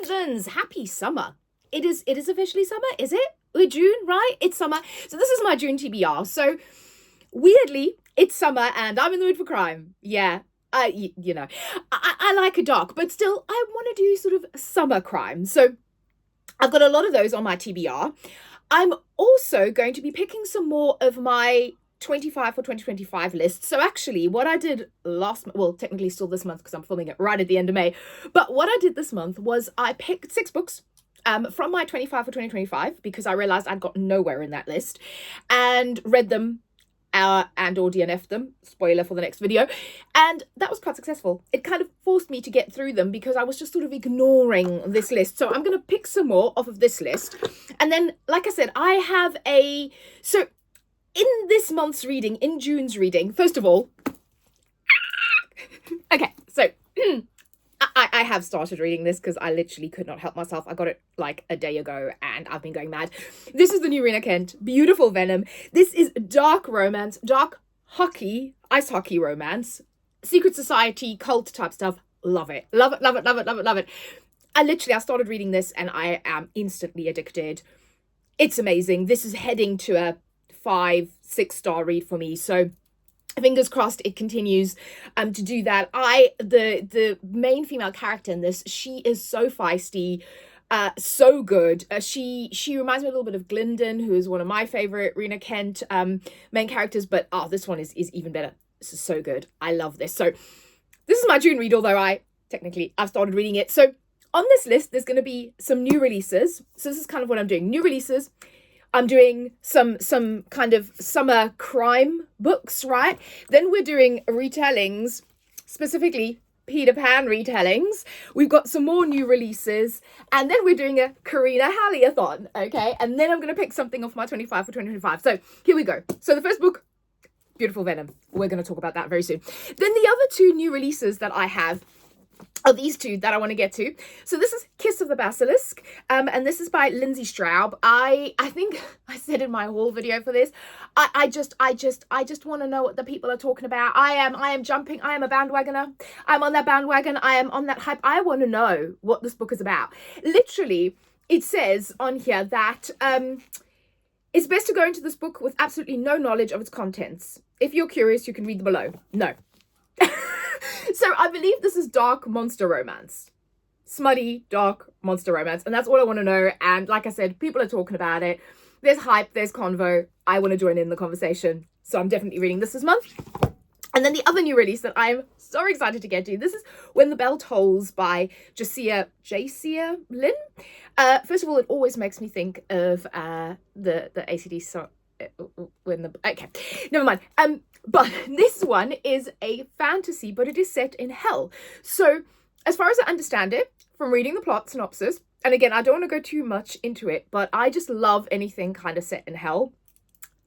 Heavens, happy summer. It is officially summer, is it? We're June, right? It's summer. So this is my June TBR. So weirdly, it's summer and I'm in the mood for crime. Yeah. I like a dark, but still I want to do sort of summer crime. So I've got a lot of those on my TBR. I'm also going to be picking some more of my 25 for 2025 list. So actually what I did technically still this month because I'm filming it right at the end of May. But what I did this month was I picked 6 books from my 25 for 2025 because I realized I'd got nowhere in that list and read them and or DNF'd them, spoiler for the next video, and that was quite successful. It kind of forced me to get through them because I was just sort of ignoring this list. So I'm going to pick some more off of this list. And then, like I said, I have so in this month's reading, in June's reading, first of all, okay, so I have started reading this because I literally could not help myself. I got it like a day ago and I've been going mad. This is the new Rena Kent, beautiful Venom. This is dark romance, dark hockey, ice hockey romance, secret society, cult type stuff. Love it. Love it, love it, love it, love it, love it. I started reading this and I am instantly addicted. It's amazing. This is heading to a 5-6 star read for me. So fingers crossed it continues to do that. The main female character in this, she is so feisty, so good. She reminds me a little bit of Glyndon, who is one of my favorite Rena Kent main characters, but this one is even better. This is so good. I love this. So this is my June read, although I've started reading it. So on this list there's going to be some new releases. So this is kind of what I'm doing. New releases. I'm doing some kind of summer crime books, right? Then we're doing retellings, specifically Peter Pan retellings. We've got some more new releases. And then we're doing a Karina Halliathon, okay? And then I'm going to pick something off my 25 for 2025. So here we go. So the first book, beautiful Venom. We're going to talk about that very soon. Then the other 2 new releases that I have are these 2 that I want to get to. So this is Kiss of the Basilisk, and this is by Lindsay Straub. I think I said in my haul video for this, I just want to know what the people are talking about. I am jumping. I am a bandwagoner. I'm on that bandwagon. I am on that hype. I want to know what this book is about. Literally, it says on here that it's best to go into this book with absolutely no knowledge of its contents. If you're curious, you can read the below. No. So I believe this is dark monster romance. Smutty, dark monster romance. And that's all I want to know. And like I said, people are talking about it. There's hype, there's convo. I want to join in the conversation. So I'm definitely reading this month. And then the other new release that I'm so excited to get to, this is When the Bell Tolls by Jacia Lynn. First of all, it always makes me think of the ACD song. Okay, never mind. But this one is a fantasy, but it is set in hell. So as far as I understand it, from reading the plot synopsis, and again, I don't want to go too much into it, but I just love anything kind of set in hell.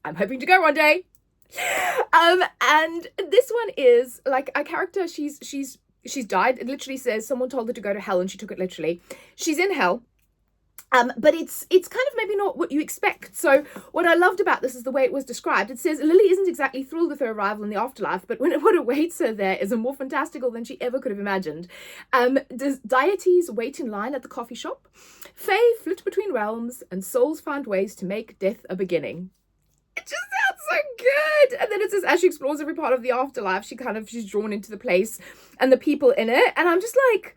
I'm hoping to go one day. And this one is like a character, she's died. It literally says someone told her to go to hell and she took it literally. She's in hell. But it's kind of maybe not what you expect. So what I loved about this is the way it was described. It says Lily isn't exactly thrilled with her arrival in the afterlife, but what awaits her there is a more fantastical than she ever could have imagined. Deities wait in line at the coffee shop. Fae flit between realms, and souls find ways to make death a beginning. It just sounds so good. And then it says, as she explores every part of the afterlife, she's drawn into the place and the people in it. And I'm just like,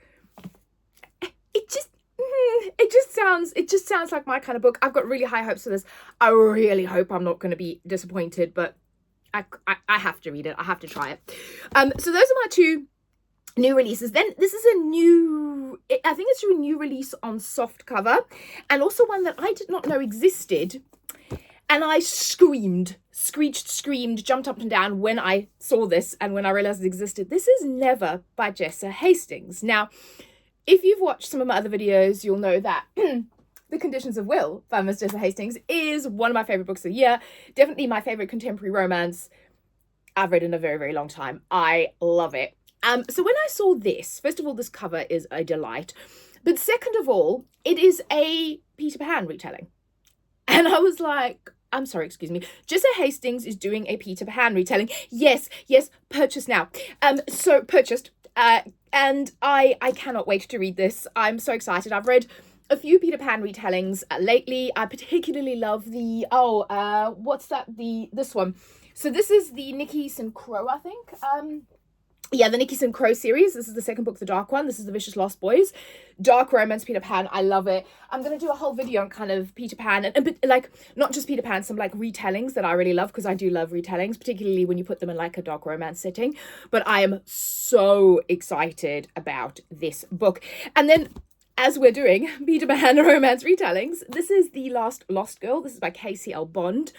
it just sounds like my kind of book. I've got really high hopes for this. I really hope I'm not going to be disappointed, but I have to read it. I have to try it. So those are my 2 new releases. Then this is I think it's a new release on soft cover, and also one that I did not know existed. And I screamed, jumped up and down when I saw this and when I realized it existed. This is Never by Jessa Hastings. Now, if you've watched some of my other videos, you'll know that The Conditions of Will by Miss Jessa Hastings is one of my favorite books of the year. Definitely my favorite contemporary romance I've read in a very, very long time. I love it. So when I saw this, first of all, this cover is a delight. But second of all, it is a Peter Pan retelling. And I was like, I'm sorry, excuse me. Jessa Hastings is doing a Peter Pan retelling. Yes, purchase now. So purchased. And I cannot wait to read this. I'm so excited. I've read a few Peter Pan retellings lately. I particularly love the this one. So this is the Nikki St. Crow, I think. Yeah, the Nikki St. Crow series. This is the second book, the dark one. This is the Vicious Lost Boys. Dark romance Peter Pan. I love it. I'm going to do a whole video on kind of Peter Pan and like not just Peter Pan, some like retellings that I really love, because I do love retellings, particularly when you put them in like a dark romance setting. But I am so excited about this book. And then, as we're doing Peter Pan romance retellings, this is The Last Lost Girl. This is by Casey L. Bond.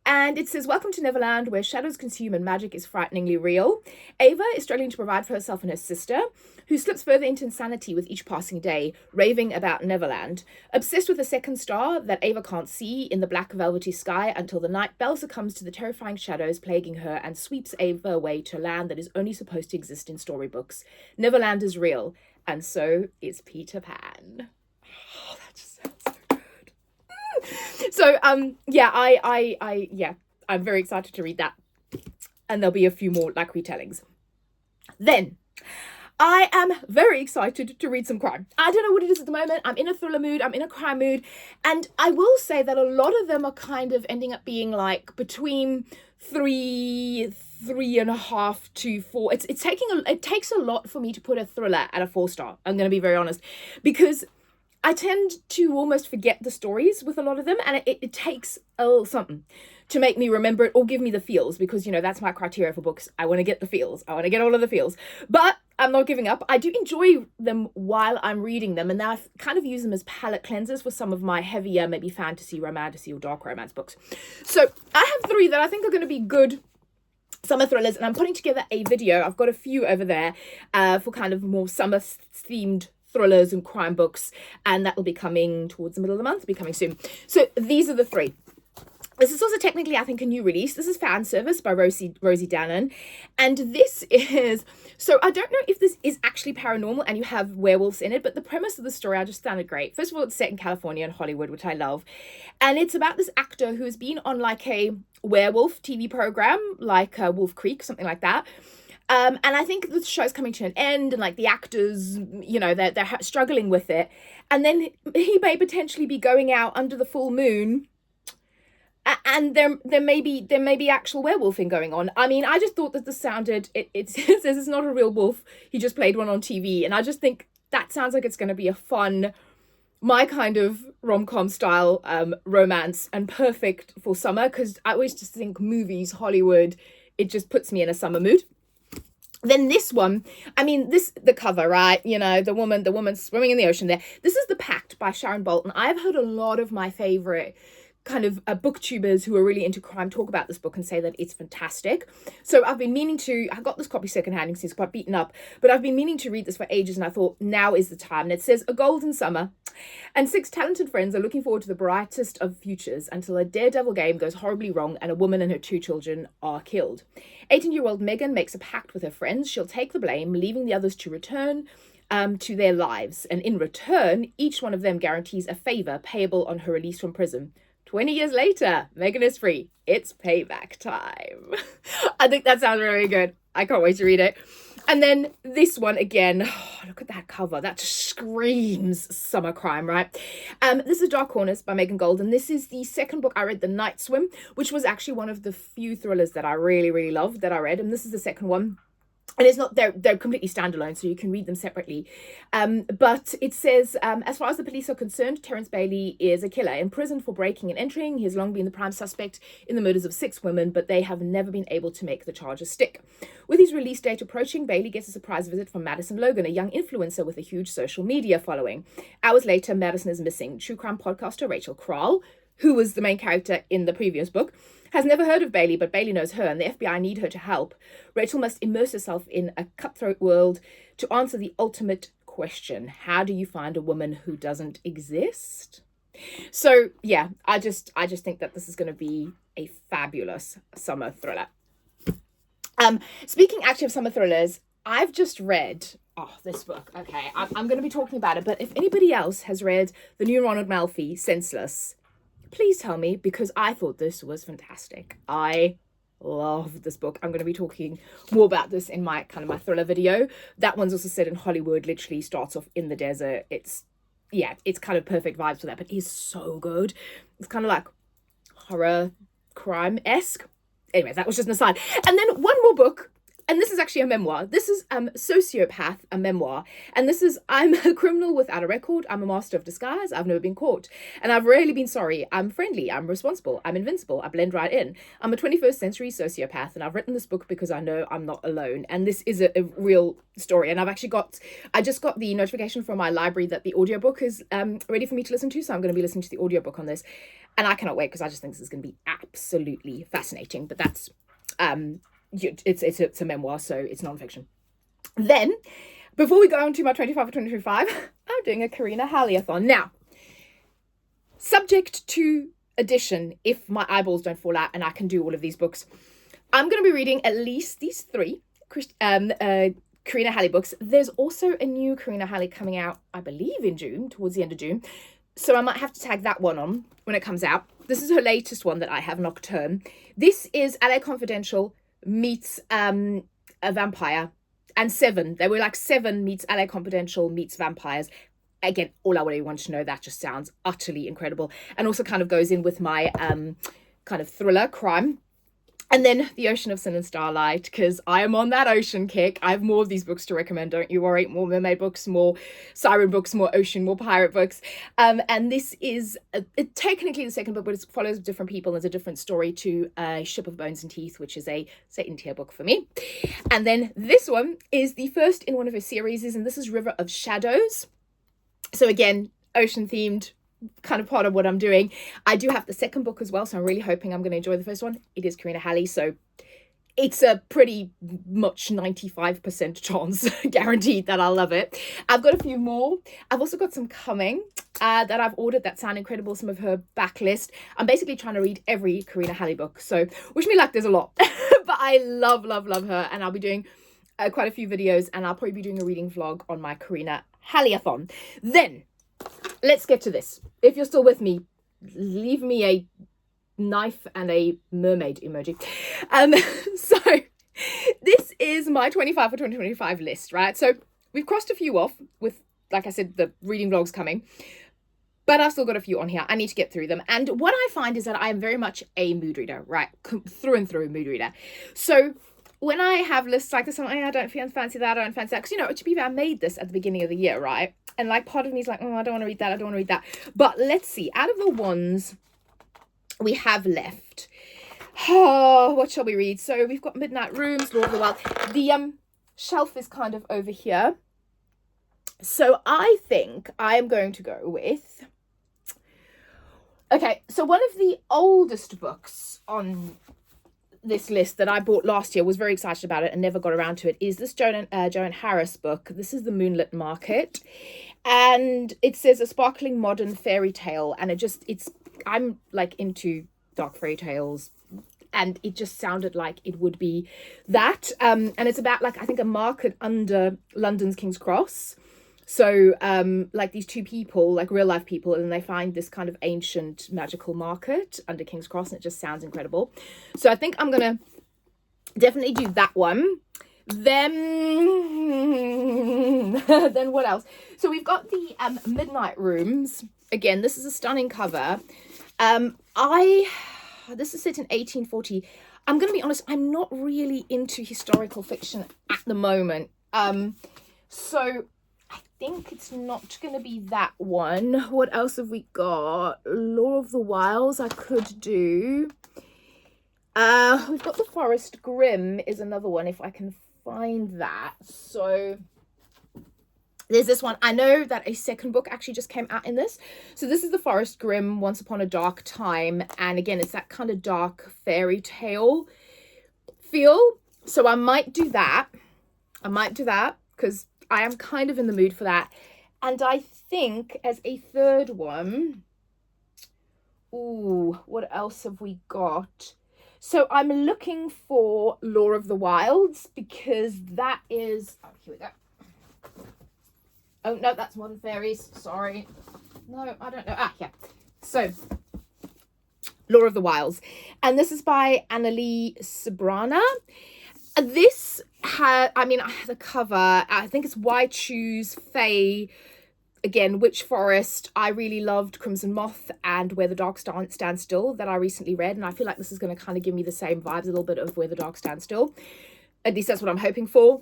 And it says, welcome to Neverland, where shadows consume and magic is frighteningly real. Ava is struggling to provide for herself and her sister, who slips further into insanity with each passing day, raving about Neverland. Obsessed with a second star that Ava can't see in the black velvety sky until the night, Belle succumbs to the terrifying shadows plaguing her and sweeps Ava away to a land that is only supposed to exist in storybooks. Neverland is real, and so is Peter Pan. Oh, that just sounds so good. So, yeah, I'm very excited to read that. And there'll be a few more like retellings. Then, I am very excited to read some crime. I don't know what it is at the moment. I'm in a thriller mood. I'm in a crime mood. And I will say that a lot of them are kind of ending up being like between 3.5 to 4. It takes a lot for me to put a thriller at a 4-star. I'm going to be very honest, because I tend to almost forget the stories with a lot of them, and it takes a little something to make me remember it or give me the feels, because, you know, that's my criteria for books. I want to get the feels. I want to get all of the feels. But I'm not giving up. I do enjoy them while I'm reading them, and now I kind of use them as palette cleansers for some of my heavier, maybe fantasy, romantasy, or dark romance books. So I have 3 that I think are going to be good summer thrillers, and I'm putting together a video. I've got a few over there for kind of more summer-themed thrillers and crime books, and that will be coming towards the middle of the month, be coming soon. So these are the 3. This is also technically, I think, a new release. This is Fan Service by Rosie Dannon. And this is, so I don't know if this is actually paranormal and you have werewolves in it, but the premise of the story I just found it great. First of all, it's set in California and Hollywood, which I love. And it's about this actor who has been on like a werewolf TV program, like Wolf Creek, something like that. And I think the show's coming to an end, and like the actors, you know, they're struggling with it. And then he may potentially be going out under the full moon, and there may be actual werewolfing going on. I mean, I just thought that this sounded, it says it's not a real wolf. He just played one on TV. And I just think that sounds like it's going to be a fun, my kind of rom-com style romance, and perfect for summer, because I always just think movies, Hollywood, it just puts me in a summer mood. Then this one, I mean, the cover, right? You know, the woman swimming in the ocean there. This is The Pact by Sharon Bolton. I've heard a lot of my favorite kind of booktubers who are really into crime talk about this book and say that it's fantastic. So I've been meaning to, I got this copy secondhand because it's quite beaten up, but I've been meaning to read this for ages, and I thought now is the time. And it says, a golden summer and 6 talented friends are looking forward to the brightest of futures until a daredevil game goes horribly wrong and a woman and her 2 children are killed. 18-year-old Megan makes a pact with her friends. She'll take the blame, leaving the others to return to their lives. And in return, each one of them guarantees a favor payable on her release from prison. 20 years later, Megan is free. It's payback time. I think that sounds really good. I can't wait to read it. And then this one again, oh, look at that cover. That just screams summer crime, right? This is Dark Corners by Megan Golden. This is the second book I read, The Night Swim, which was actually one of the few thrillers that I really, really loved that I read. And this is the second one. And it's not, they're completely standalone, so you can read them separately. But it says, as far as the police are concerned, Terence Bailey is a killer imprisoned for breaking and entering. He has long been the prime suspect in the murders of 6 women, but they have never been able to make the charges stick. With his release date approaching, Bailey gets a surprise visit from Madison Logan, a young influencer with a huge social media following. Hours later, Madison is missing. True crime podcaster Rachel Kral, who was the main character in the previous book, has never heard of Bailey, but Bailey knows her, and the FBI need her to help. Rachel must immerse herself in a cutthroat world to answer the ultimate question. How do you find a woman who doesn't exist? So, yeah, I just think that this is going to be a fabulous summer thriller. Speaking actually of summer thrillers, I've just read, this book. Okay, I'm going to be talking about it, but if anybody else has read the new Ronald Malfi, Senseless, please tell me, because I thought this was fantastic. I love this book. I'm going to be talking more about this in my my thriller video. That one's also set in Hollywood, literally starts off in the desert. It's kind of perfect vibes for that, but it's so good. It's kind of like horror crime-esque. Anyway, that was just an aside. And then one more book, and this is actually a memoir. This is Sociopath, a memoir. And this is, I'm a criminal without a record. I'm a master of disguise. I've never been caught. And I've rarely been sorry. I'm friendly. I'm responsible. I'm invincible. I blend right in. I'm a 21st century sociopath. And I've written this book because I know I'm not alone. And this is a real story. And I just got the notification from my library that the audiobook is ready for me to listen to. So I'm going to be listening to the audiobook on this. And I cannot wait because I just think this is going to be absolutely fascinating. But that's... it's a memoir, so it's non-fiction. Then, before we go on to my 25 for 2025, I'm doing a Karina Halley-a-thon. Now, subject to addition, if my eyeballs don't fall out and I can do all of these books, I'm going to be reading at least these 3 Karina Halley books. There's also a new Karina Halley coming out, I believe in June, towards the end of June. So I might have to tag that one on when it comes out. This is her latest one that I have, Nocturne. This is LA Confidential meets a vampire, and 7. They were like 7 meets LA Confidential meets vampires. Again, all I really want to know, that just sounds utterly incredible, and also kind of goes in with my kind of thriller crime. And then The Ocean of Sin and Starlight, because I am on that ocean kick. I have more of these books to recommend, don't you worry. More mermaid books, more siren books, more ocean, more pirate books. And this is technically the second book, but it follows different people. There's a different story to Ship of Bones and Teeth, which is a Satan tier book for me. And then this one is the first in one of her series, and this is River of Shadows. So again, ocean themed, kind of part of what I'm doing. I do have the second book as well, so I'm really hoping I'm going to enjoy the first one. It is Karina Halley, so it's a pretty much 95% chance guaranteed that I'll love it. I've got a few more. I've also got some coming that I've ordered that sound incredible, some of her backlist. I'm basically trying to read every Karina Halley book, so wish me luck. There's a lot. But I love her, and I'll be doing quite a few videos, and I'll probably be doing a reading vlog on my Karina Halley-a-thon. Then let's get to this. If you're still with me, leave me a knife and a mermaid emoji. So this is my 25 for 2025 list, right? So we've crossed a few off with, like I said, the reading vlogs coming, but I've still got a few on here. I need to get through them. And what I find is that I am very much a mood reader, right? Through and through mood reader. So when I have lists like this, I'm like, I don't fancy that, I don't fancy that. Because, you know, to be fair, I made this at the beginning of the year, right? And like part of me is like, oh, I don't want to read that, I don't want to read that. But let's see, out of the ones we have left, oh, what shall we read? So we've got Midnight Rooms, Lord of the Wild. The shelf is kind of over here. So I think I am going to go with... Okay, so one of the oldest books on this list that I bought last year, was very excited about it and never got around to it, is this Joan Harris book. This is The Moonlit Market, and it says a sparkling modern fairy tale, and I'm like into dark fairy tales, and it just sounded like it would be that. And it's about, like, I think a market under London's King's Cross. So like these 2 people, like real life people, and they find this kind of ancient magical market under King's Cross, and it just sounds incredible. So I think I'm gonna definitely do that one. Then what else? So we've got the Midnight Rooms. Again, this is a stunning cover. This is set in 1840. I'm gonna be honest, I'm not really into historical fiction at the moment. So I think it's not going to be that one. What else have we got? Law of the Wilds I could do. We've got The Forest Grimm is another one, if I can find that. So there's this one. I know that a second book actually just came out in this. So this is The Forest Grimm, Once Upon a Dark Time. And again, it's that kind of dark fairy tale feel. So I might do that. Because I am kind of in the mood for that. And I think as a third one, ooh, what else have we got? So I'm looking for Law of the Wilds, because that is, oh, here we go. Oh, no, that's Modern Fairies. Sorry. No, I don't know. Ah, yeah. So Law of the Wilds. And this is by Annalie Sabrana. This the cover, I think it's Why Choose Faye. Again, Witch Forest. I really loved Crimson Moth and Where the Dark Stand Still that I recently read. And I feel like this is going to kind of give me the same vibes, a little bit of Where the Dark Stand Still. At least that's what I'm hoping for.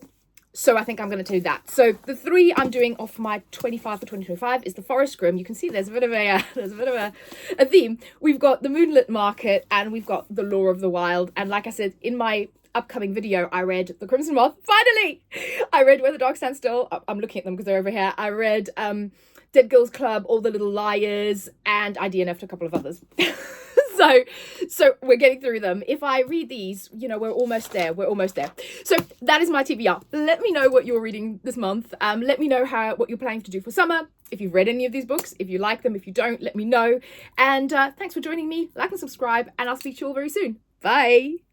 So I think I'm going to do that. So the 3 I'm doing off my 25 for 2025 is the Forest Grimm. You can see there's a bit of a theme. We've got the Moonlit Market and we've got the Law of the Wild. And like I said, in my upcoming video, I read The Crimson Moth. Finally! I read Where the Dark Stand Still. I'm looking at them because they're over here. I read Dead Girls Club, All the Little Liars, and I DNF'd a couple of others. So we're getting through them. If I read these, you know, we're almost there. So that is my TBR. Let me know what you're reading this month. Let me know what you're planning to do for summer. If you've read any of these books, if you like them, if you don't, let me know. And thanks for joining me. Like and subscribe, and I'll speak to you all very soon. Bye.